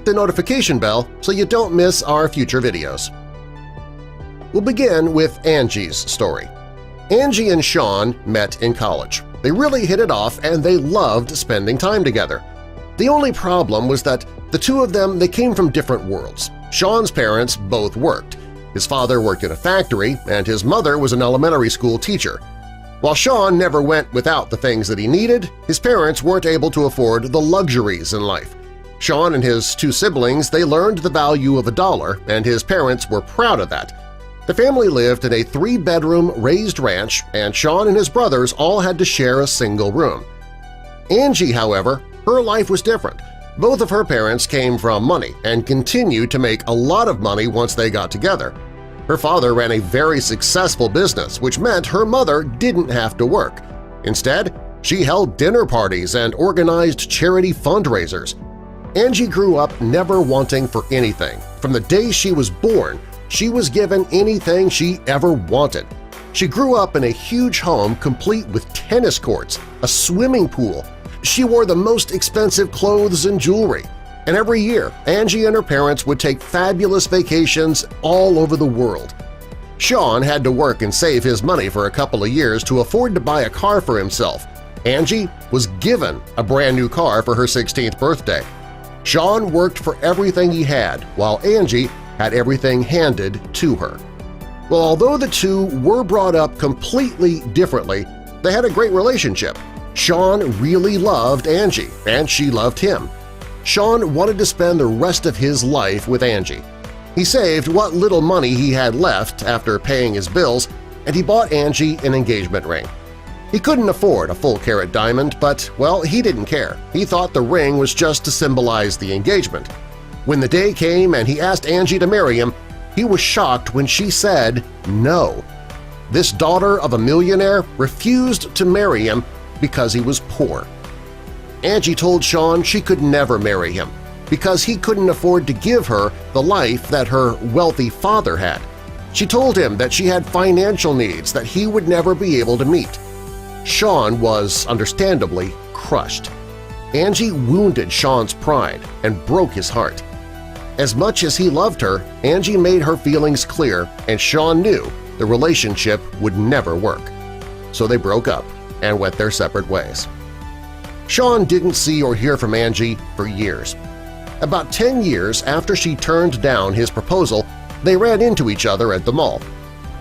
the notification bell so you don't miss our future videos. We'll begin with Angie's story. Angie and Sean met in college. They really hit it off and they loved spending time together. The only problem was that the two of them, they came from different worlds. Sean's parents both worked. His father worked in a factory and his mother was an elementary school teacher. While Sean never went without the things that he needed, his parents weren't able to afford the luxuries in life. Sean and his two siblings, they learned the value of a dollar, and his parents were proud of that. The family lived in a 3-bedroom raised ranch, and Sean and his brothers all had to share a single room. Angie, however, her life was different. Both of her parents came from money and continued to make a lot of money once they got together. Her father ran a very successful business, which meant her mother didn't have to work. Instead, she held dinner parties and organized charity fundraisers. Angie grew up never wanting for anything. From the day she was born, she was given anything she ever wanted. She grew up in a huge home complete with tennis courts, a swimming pool. She wore the most expensive clothes and jewelry. And every year, Angie and her parents would take fabulous vacations all over the world. Sean had to work and save his money for a couple of years to afford to buy a car for himself. Angie was given a brand new car for her 16th birthday. Sean worked for everything he had, while Angie had everything handed to her. Well, although the two were brought up completely differently, they had a great relationship. Sean really loved Angie, and she loved him. Sean wanted to spend the rest of his life with Angie. He saved what little money he had left after paying his bills, and he bought Angie an engagement ring. He couldn't afford a full-carat diamond, but, well, he didn't care. He thought the ring was just to symbolize the engagement. When the day came and he asked Angie to marry him, he was shocked when she said no. This daughter of a millionaire refused to marry him because he was poor. Angie told Sean she could never marry him because he couldn't afford to give her the life that her wealthy father had. She told him that she had financial needs that he would never be able to meet. Sean was understandably crushed. Angie wounded Sean's pride and broke his heart. As much as he loved her, Angie made her feelings clear, and Sean knew the relationship would never work. So they broke up and went their separate ways. Sean didn't see or hear from Angie for years. About 10 years after she turned down his proposal, they ran into each other at the mall.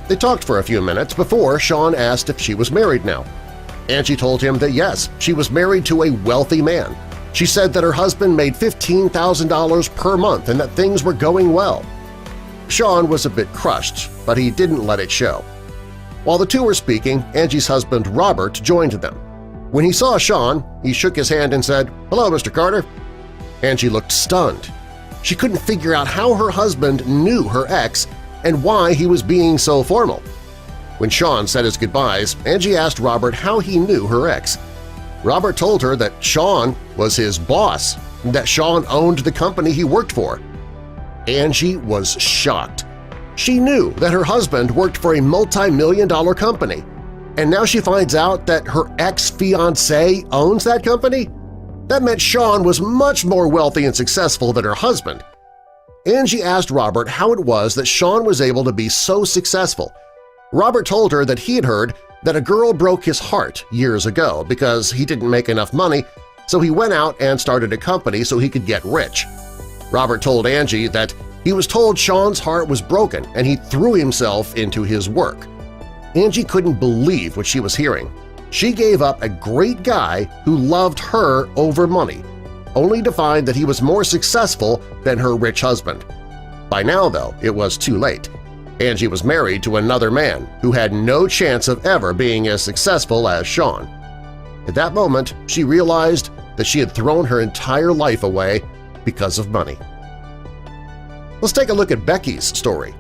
They talked for a few minutes before Sean asked if she was married now. Angie told him that yes, she was married to a wealthy man. She said that her husband made $15,000 per month and that things were going well. Sean was a bit crushed, but he didn't let it show. While the two were speaking, Angie's husband Robert joined them. When he saw Sean, he shook his hand and said, "Hello, Mr. Carter." Angie looked stunned. She couldn't figure out how her husband knew her ex and why he was being so formal. When Sean said his goodbyes, Angie asked Robert how he knew her ex. Robert told her that Sean was his boss, and that Sean owned the company he worked for. Angie was shocked. She knew that her husband worked for a multi-million-dollar company, and now she finds out that her ex-fiancé owns that company? That meant Sean was much more wealthy and successful than her husband. Angie asked Robert how it was that Sean was able to be so successful. Robert told her that he had heard that a girl broke his heart years ago because he didn't make enough money, so he went out and started a company so he could get rich. Robert told Angie that he was told Sean's heart was broken and he threw himself into his work. Angie couldn't believe what she was hearing. She gave up a great guy who loved her over money, only to find that he was more successful than her rich husband. By now, though, it was too late. Angie was married to another man who had no chance of ever being as successful as Sean. At that moment, she realized that she had thrown her entire life away because of money. Let's take a look at Becky's story.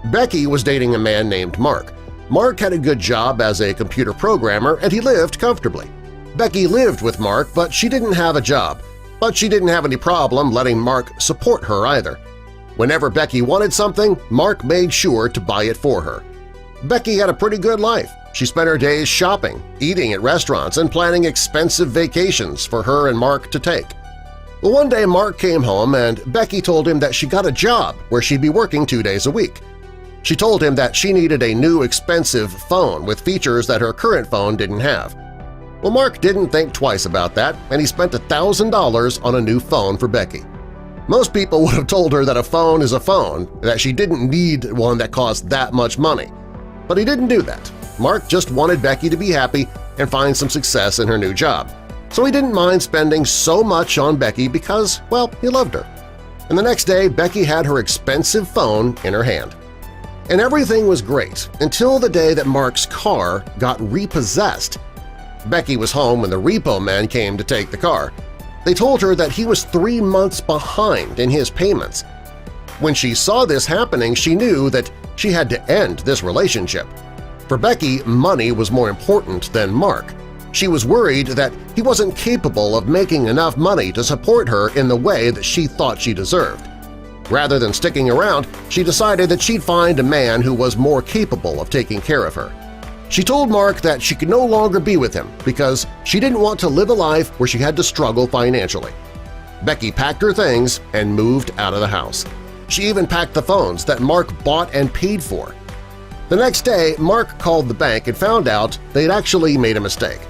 Becky was dating a man named Mark. Mark had a good job as a computer programmer and he lived comfortably. Becky lived with Mark, but she didn't have a job. But she didn't have any problem letting Mark support her either. Whenever Becky wanted something, Mark made sure to buy it for her. Becky had a pretty good life. She spent her days shopping, eating at restaurants, and planning expensive vacations for her and Mark to take. Well, one day Mark came home and Becky told him that she got a job where she'd be working 2 days a week. She told him that she needed a new expensive phone with features that her current phone didn't have. Well, Mark didn't think twice about that, and he spent $1,000 on a new phone for Becky. Most people would have told her that a phone is a phone, that she didn't need one that cost that much money. But he didn't do that. Mark just wanted Becky to be happy and find some success in her new job. So he didn't mind spending so much on Becky because, well, he loved her. And the next day, Becky had her expensive phone in her hand. And everything was great until the day that Mark's car got repossessed. Becky was home when the repo man came to take the car. They told her that he was 3 months behind in his payments. When she saw this happening, she knew that she had to end this relationship. For Becky, money was more important than Mark. She was worried that he wasn't capable of making enough money to support her in the way that she thought she deserved. Rather than sticking around, she decided that she'd find a man who was more capable of taking care of her. She told Mark that she could no longer be with him because she didn't want to live a life where she had to struggle financially. Becky packed her things and moved out of the house. She even packed the phones that Mark bought and paid for. The next day, Mark called the bank and found out they'd actually made a mistake.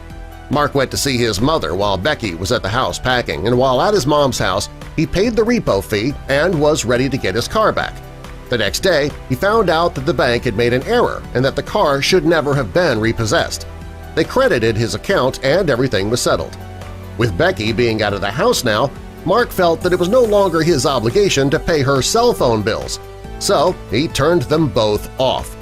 Mark went to see his mother while Becky was at the house packing, and while at his mom's house, he paid the repo fee and was ready to get his car back. The next day, he found out that the bank had made an error and that the car should never have been repossessed. They credited his account and everything was settled. With Becky being out of the house now, Mark felt that it was no longer his obligation to pay her cell phone bills, so he turned them both off.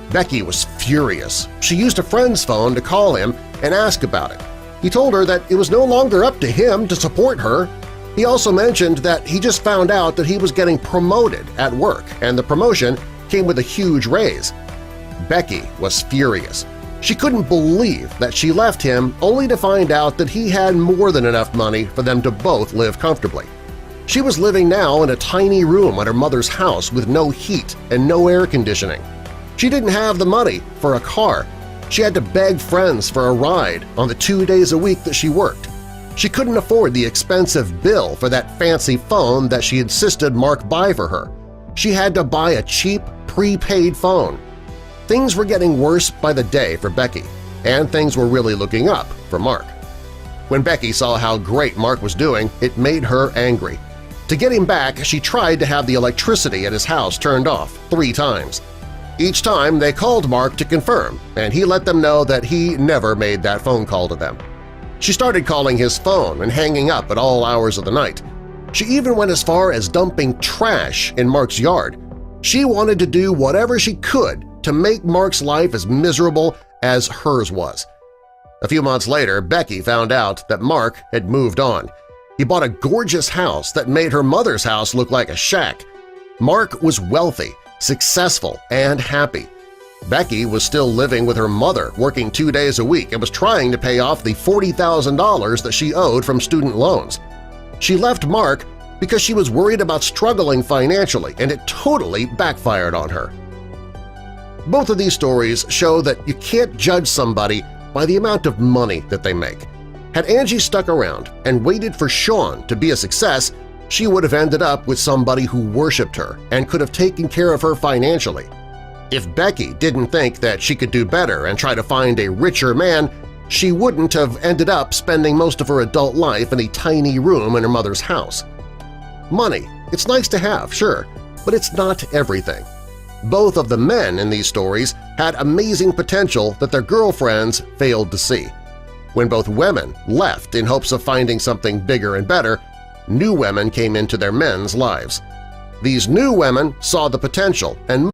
Becky was furious. She used a friend's phone to call him and ask about it. He told her that it was no longer up to him to support her. He also mentioned that he just found out that he was getting promoted at work, and the promotion came with a huge raise. Becky was furious. She couldn't believe that she left him only to find out that he had more than enough money for them to both live comfortably. She was living now in a tiny room at her mother's house with no heat and no air conditioning. She didn't have the money for a car. She had to beg friends for a ride on the 2 days a week that she worked. She couldn't afford the expensive bill for that fancy phone that she insisted Mark buy for her. She had to buy a cheap, prepaid phone. Things were getting worse by the day for Becky, and things were really looking up for Mark. When Becky saw how great Mark was doing, it made her angry. To get him back, she tried to have the electricity at his house turned off 3 times. Each time they called Mark to confirm, and he let them know that he never made that phone call to them. She started calling his phone and hanging up at all hours of the night. She even went as far as dumping trash in Mark's yard. She wanted to do whatever she could to make Mark's life as miserable as hers was. A few months later, Becky found out that Mark had moved on. He bought a gorgeous house that made her mother's house look like a shack. Mark was wealthy, successful, and happy. Becky was still living with her mother, working 2 days a week, and was trying to pay off the $40,000 that she owed from student loans. She left Mark because she was worried about struggling financially, and it totally backfired on her. Both of these stories show that you can't judge somebody by the amount of money that they make. Had Angie stuck around and waited for Sean to be a success, she would have ended up with somebody who worshipped her and could have taken care of her financially. If Becky didn't think that she could do better and try to find a richer man, she wouldn't have ended up spending most of her adult life in a tiny room in her mother's house. Money, it's nice to have, sure, but it's not everything. Both of the men in these stories had amazing potential that their girlfriends failed to see. When both women left in hopes of finding something bigger and better, new women came into their men's lives. These new women saw the potential and